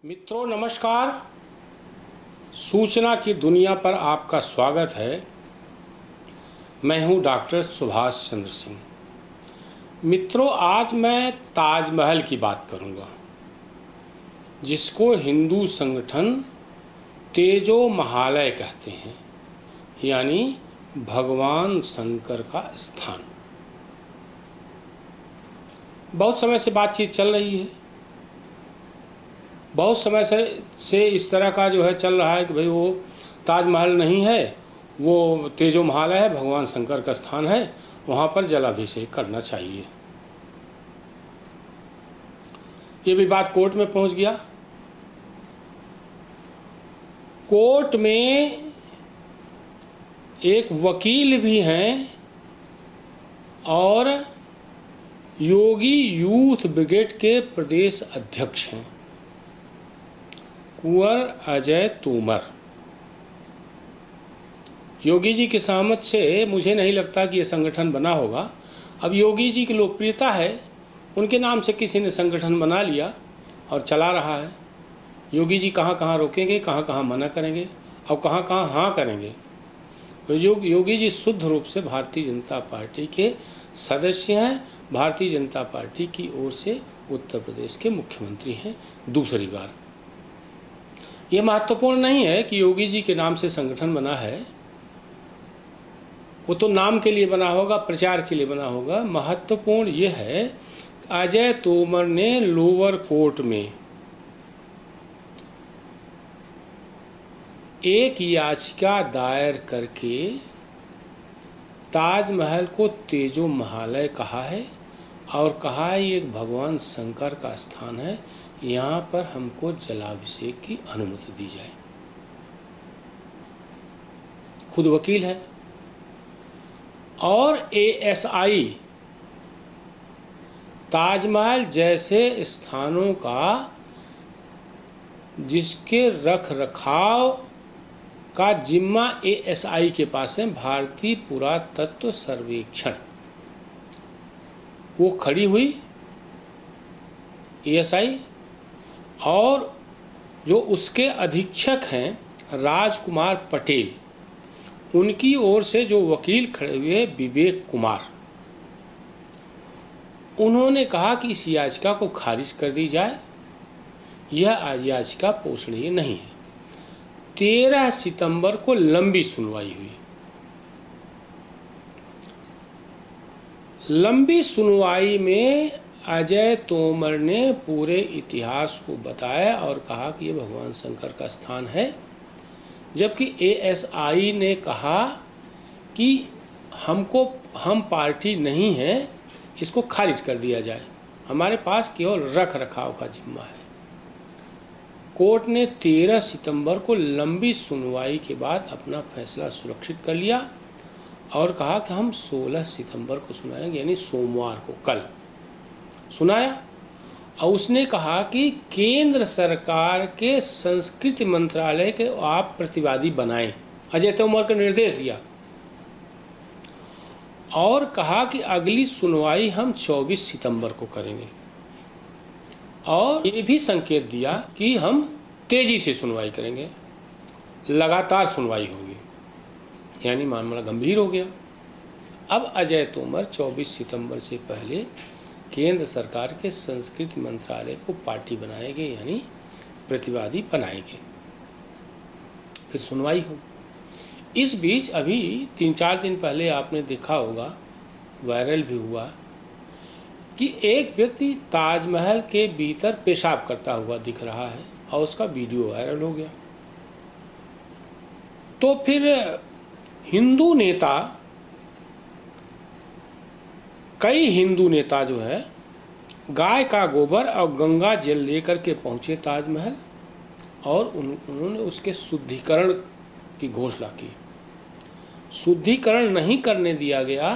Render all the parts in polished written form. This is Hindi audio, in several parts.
मित्रों नमस्कार। सूचना की दुनिया पर आपका स्वागत है। मैं हूं डॉक्टर सुभाष चंद्र सिंह। मित्रों, आज मैं ताजमहल की बात करूंगा, जिसको हिंदू संगठन तेजो महालय कहते हैं, यानी भगवान शंकर का स्थान। बहुत समय से बातचीत चल रही है, बहुत समय से इस तरह का जो है चल रहा है कि भाई वो ताजमहल नहीं है, वो तेजो महालय है, भगवान शंकर का स्थान है, वहाँ पर जलाभिषेक करना चाहिए। ये भी बात कोर्ट में पहुँच गया। कोर्ट में एक वकील भी हैं और योगी यूथ ब्रिगेड के प्रदेश अध्यक्ष हैं, कुंवर अजय तोमर। योगी जी की सहमत से मुझे नहीं लगता कि ये संगठन बना होगा। अब योगी जी की लोकप्रियता है, उनके नाम से किसी ने संगठन बना लिया और चला रहा है। योगी जी कहाँ कहाँ रोकेंगे, कहाँ कहाँ मना करेंगे और कहाँ कहाँ हाँ करेंगे। तो योगी जी शुद्ध रूप से भारतीय जनता पार्टी के सदस्य हैं, भारतीय जनता पार्टी की ओर से उत्तर प्रदेश के मुख्यमंत्री हैं दूसरी बार। ये महत्वपूर्ण नहीं है कि योगी जी के नाम से संगठन बना है, वो तो नाम के लिए बना होगा, प्रचार के लिए बना होगा। महत्वपूर्ण ये है अजय तोमर ने लोअर कोर्ट में एक याचिका दायर करके ताजमहल को तेजो महालय कहा है और कहा है ये एक भगवान शंकर का स्थान है, यहाँ पर हमको जलाभिषेक की अनुमति दी जाए। खुद वकील है और एएसआई ताजमहल जैसे स्थानों का जिसके रख रखाव का जिम्मा एएसआई के पास है, भारतीय पुरातत्व सर्वेक्षण, वो खड़ी हुई एएसआई और जो उसके अधीक्षक हैं राजकुमार पटेल, उनकी ओर से जो वकील खड़े हुए विवेक कुमार, उन्होंने कहा कि इस याचिका को खारिज कर दी जाए, यह याचिका पोषणीय नहीं है। 13 सितंबर को लंबी सुनवाई हुई। लंबी सुनवाई में अजय तोमर ने पूरे इतिहास को बताया और कहा कि ये भगवान शंकर का स्थान है, जबकि एएसआई ने कहा कि हम पार्टी नहीं है, इसको खारिज कर दिया जाए, हमारे पास केवल रख रखाव का जिम्मा है। कोर्ट ने 13 सितंबर को लंबी सुनवाई के बाद अपना फैसला सुरक्षित कर लिया और कहा कि हम 16 सितंबर को सुनाएंगे, यानी सोमवार को, कल सुनाया। और उसने कहा कि केंद्र सरकार के संस्कृति मंत्रालय के आप प्रतिवादी बनाएं, अजय तोमर को निर्देश दिया और कहा कि अगली सुनवाई हम 24 सितंबर को करेंगे और ये भी संकेत दिया कि हम तेजी से सुनवाई करेंगे, लगातार सुनवाई होगी, यानी मामला गंभीर हो गया। अब अजय तोमर 24 सितंबर से पहले केंद्र सरकार के संस्कृति मंत्रालय को पार्टी बनाएंगे, यानी प्रतिवादी बनाएंगे, फिर सुनवाई हो। इस बीच अभी 3-4 दिन पहले आपने देखा होगा, वायरल भी हुआ कि एक व्यक्ति ताजमहल के भीतर पेशाब करता हुआ दिख रहा है और उसका वीडियो वायरल हो गया। तो फिर हिंदू नेता, कई हिंदू नेता जो है गाय का गोबर और गंगा जल लेकर के पहुंचे ताजमहल और उन्होंने उसके शुद्धिकरण की घोषणा की। शुद्धिकरण नहीं करने दिया गया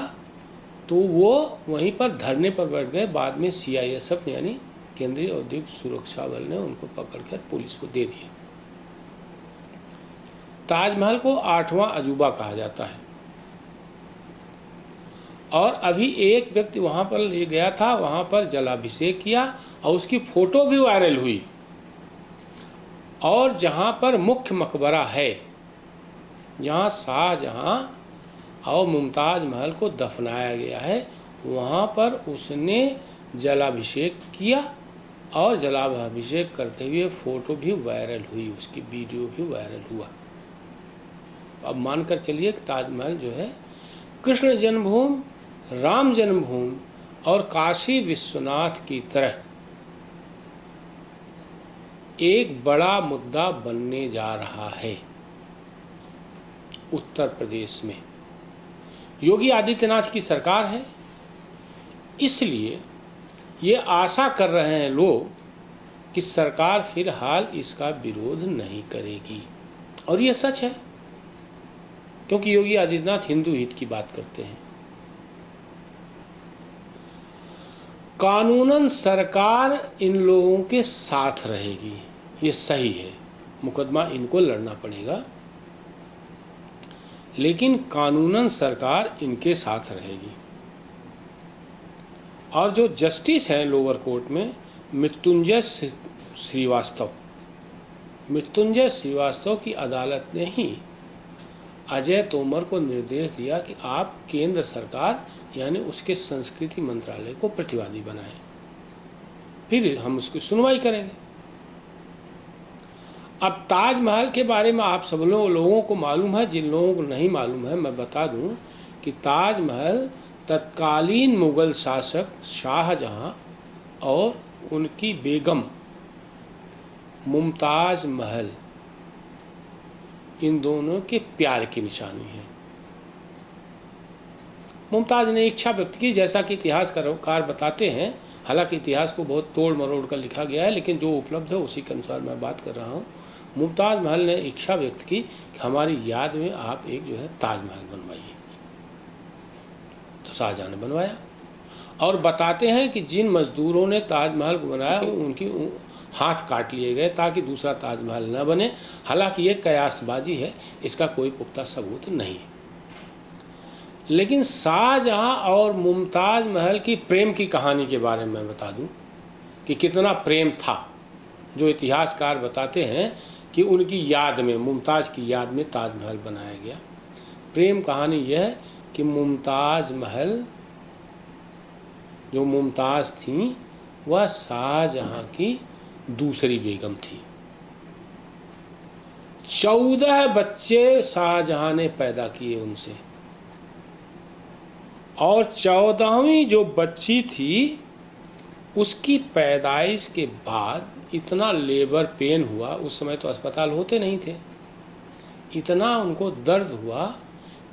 तो वो वहीं पर धरने पर बैठ गए। बाद में सीआईएसएफ यानी केंद्रीय औद्योगिक सुरक्षा बल ने उनको पकड़कर पुलिस को दे दिया। ताजमहल को 8वां अजूबा कहा जाता है और अभी एक व्यक्ति वहाँ पर ले गया था, वहाँ पर जलाभिषेक किया और उसकी फोटो भी वायरल हुई। और जहाँ पर मुख्य मकबरा है, जहाँ शाहजहाँ और मुमताज़ महल को दफनाया गया है, वहाँ पर उसने जलाभिषेक किया और जलाभिषेक करते हुए फ़ोटो भी वायरल हुई, उसकी वीडियो भी वायरल हुआ। अब मानकर चलिए कि ताजमहल जो है कृष्ण जन्मभूमि, राम जन्मभूमि और काशी विश्वनाथ की तरह एक बड़ा मुद्दा बनने जा रहा है उत्तर प्रदेश में। योगी आदित्यनाथ की सरकार है, इसलिए ये आशा कर रहे हैं लोग कि सरकार फिलहाल इसका विरोध नहीं करेगी, और ये सच है क्योंकि योगी आदित्यनाथ हिंदू हित की बात करते हैं। कानूनन सरकार इन लोगों के साथ रहेगी, ये सही है, मुकदमा इनको लड़ना पड़ेगा, लेकिन कानूनन सरकार इनके साथ रहेगी। और जो जस्टिस हैं लोअर कोर्ट में, मृत्युंजय श्रीवास्तव की अदालत ने ही अजय तोमर को निर्देश दिया कि आप केंद्र सरकार यानी उसके संस्कृति मंत्रालय को प्रतिवादी बनाएं, फिर हम उसकी सुनवाई करेंगे। अब ताजमहल के बारे में आप सब लोगों को मालूम है, जिन लोगों को नहीं मालूम है मैं बता दूं कि ताजमहल तत्कालीन मुगल शासक शाहजहां और उनकी बेगम मुमताज़ महल, इन दोनों के प्यार की निशानी है। मुमताज़ ने इच्छा व्यक्त की, जैसा कि इतिहासकार बताते हैं, हालांकि इतिहास को बहुत तोड़ मरोड़ कर लिखा गया है, लेकिन जो उपलब्ध है उसी के अनुसार मैं बात कर रहा हूँ। मुमताज़ महल ने इच्छा व्यक्त की कि हमारी याद में आप एक जो है ताजमहल बनवाइए, तो शाहजहां ने बनवाया। और बताते हैं कि जिन मजदूरों ने ताजमहल को बनाया उनकी हाथ काट लिए गए ताकि दूसरा ताजमहल न बने। हालांकि ये कयासबाजी है, इसका कोई पुख्ता सबूत नहीं है। लेकिन शाहजहां और मुमताज़ महल की प्रेम की कहानी के बारे में मैं बता दूं कि कितना प्रेम था। जो इतिहासकार बताते हैं कि उनकी याद में, मुमताज़ की याद में ताजमहल बनाया गया। प्रेम कहानी यह है कि मुमताज़ महल, जो मुमताज़ थी, वह शाहजहां की दूसरी बेगम थी। 14 बच्चे शाहजहां ने पैदा किए उनसे, और 14वीं जो बच्ची थी उसकी पैदाइश के बाद इतना लेबर पेन हुआ, उस समय तो अस्पताल होते नहीं थे, इतना उनको दर्द हुआ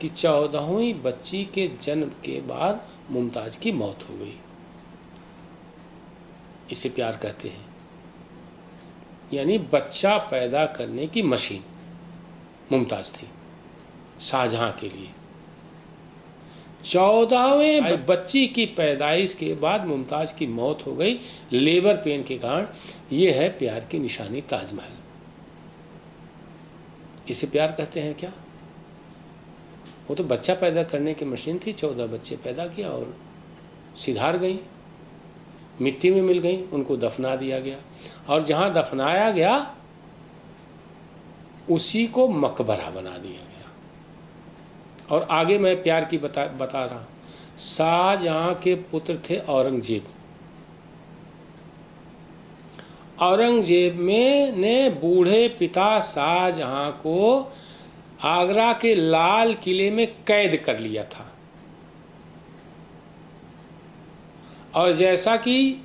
कि 14वीं बच्ची के जन्म के बाद मुमताज़ की मौत हो गई। इसे प्यार कहते हैं, यानी बच्चा पैदा करने की मशीन मुमताज़ थी शाहजहां के लिए। 14वें बच्ची की पैदाइश के बाद मुमताज़ की मौत हो गई लेबर पेन के कारण। ये है प्यार की निशानी ताजमहल। इसे प्यार कहते हैं क्या? वो तो बच्चा पैदा करने की मशीन थी। 14 बच्चे पैदा किया और सिधार गई, मिट्टी में मिल गई, उनको दफना दिया गया, और जहाँ दफनाया गया उसी को मकबरा बना दिया गया। और आगे मैं प्यार की बता रहा हूँ। शाहजहां के पुत्र थे औरंगजेब। औरंगजेब ने बूढ़े पिता शाहजहां को आगरा के लाल किले में कैद कर लिया था, और जैसा कि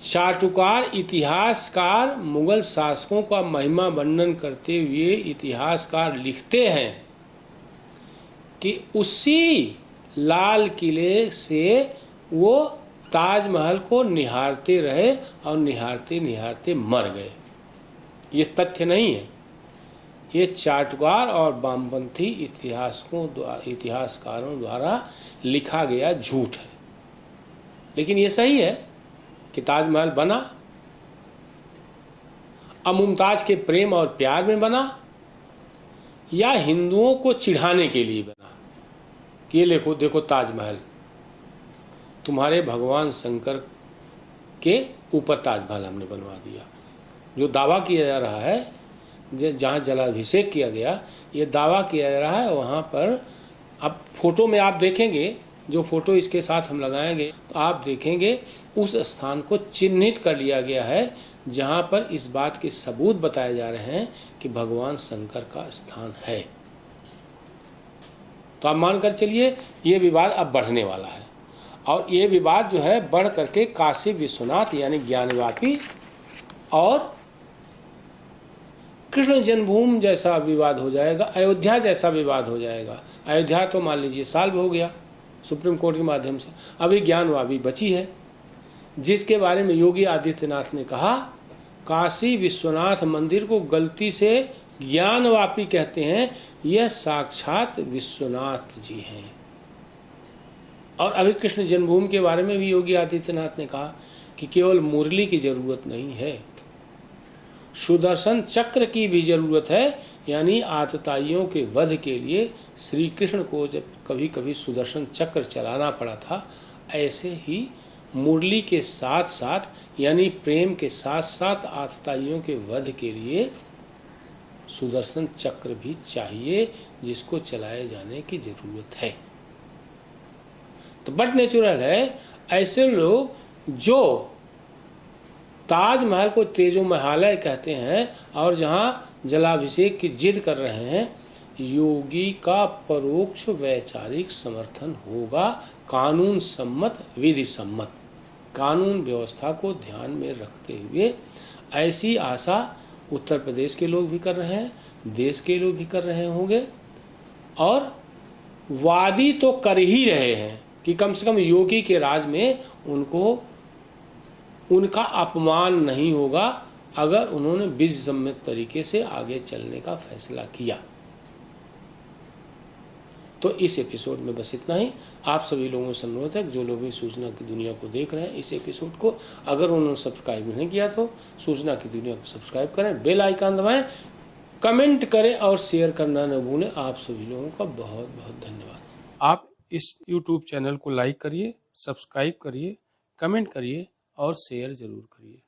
चाटुकार इतिहासकार मुगल शासकों का महिमा वर्णन करते हुए इतिहासकार लिखते हैं कि उसी लाल किले से वो ताजमहल को निहारते रहे और निहारते निहारते मर गए। ये तथ्य नहीं है, ये चाटुकार और वामपंथी इतिहासकारों द्वारा लिखा गया झूठ है। लेकिन ये सही है कि ताजमहल बना। अब मुमताज़ के प्रेम और प्यार में बना या हिंदुओं को चिढ़ाने के लिए बना कि ये देखो ताजमहल, तुम्हारे भगवान शंकर के ऊपर ताजमहल हमने बनवा दिया। जो दावा किया जा रहा है, जहाँ जलाभिषेक किया गया, ये दावा किया जा रहा है वहाँ पर अब फोटो में आप देखेंगे, जो फोटो इसके साथ हम लगाएंगे तो आप देखेंगे उस स्थान को चिन्हित कर लिया गया है जहाँ पर इस बात के सबूत बताए जा रहे हैं कि भगवान शंकर का स्थान है। तो आप मानकर चलिए ये विवाद अब बढ़ने वाला है, और ये विवाद जो है बढ़ करके काशी विश्वनाथ यानी ज्ञानवापी और कृष्ण जन्मभूमि जैसा विवाद हो जाएगा, अयोध्या जैसा विवाद हो जाएगा। अयोध्या तो मान लीजिए सॉल्व हो गया सुप्रीम कोर्ट के माध्यम से, अभी ज्ञानवापी बची है, जिसके बारे में योगी आदित्यनाथ ने कहा काशी विश्वनाथ मंदिर को गलती से ज्ञानवापी कहते हैं, यह साक्षात विश्वनाथ जी हैं। और अभी कृष्ण जन्मभूमि के बारे में भी योगी आदित्यनाथ ने कहा कि केवल मुरली की जरूरत नहीं है, सुदर्शन चक्र की भी जरूरत है, यानी आतताइयों के वध के लिए श्री कृष्ण को जब कभी कभी सुदर्शन चक्र चलाना पड़ा था, ऐसे ही मुरली के साथ साथ यानी प्रेम के साथ साथ आतताइयों के वध के लिए सुदर्शन चक्र भी चाहिए, जिसको चलाए जाने की जरूरत है। तो बट नेचुरल है ऐसे लोग जो ताजमहल को तेजो महालय कहते हैं और जहाँ जलाभिषेक की जिद कर रहे हैं, योगी का परोक्ष वैचारिक समर्थन होगा, कानून सम्मत विधि सम्मत, कानून व्यवस्था को ध्यान में रखते हुए। ऐसी आशा उत्तर प्रदेश के लोग भी कर रहे हैं, देश के लोग भी कर रहे होंगे, और वादी तो कर ही रहे हैं कि कम से कम योगी के राज में उनका अपमान नहीं होगा अगर उन्होंने विधि सम्मत तरीके से आगे चलने का फैसला किया। तो इस एपिसोड में बस इतना ही। आप सभी लोगों से अनुरोध है जो लोग भी सूचना की दुनिया को देख रहे हैं इस एपिसोड को, अगर उन्होंने सब्सक्राइब नहीं किया तो सूचना की दुनिया को सब्सक्राइब करें, बेल आइकन दबाएं, कमेंट करें और शेयर करना न भूलें। आप सभी लोगों का बहुत बहुत धन्यवाद। आप इस YouTube चैनल को लाइक करिए, सब्सक्राइब करिए, कमेंट करिए और शेयर जरूर करिए।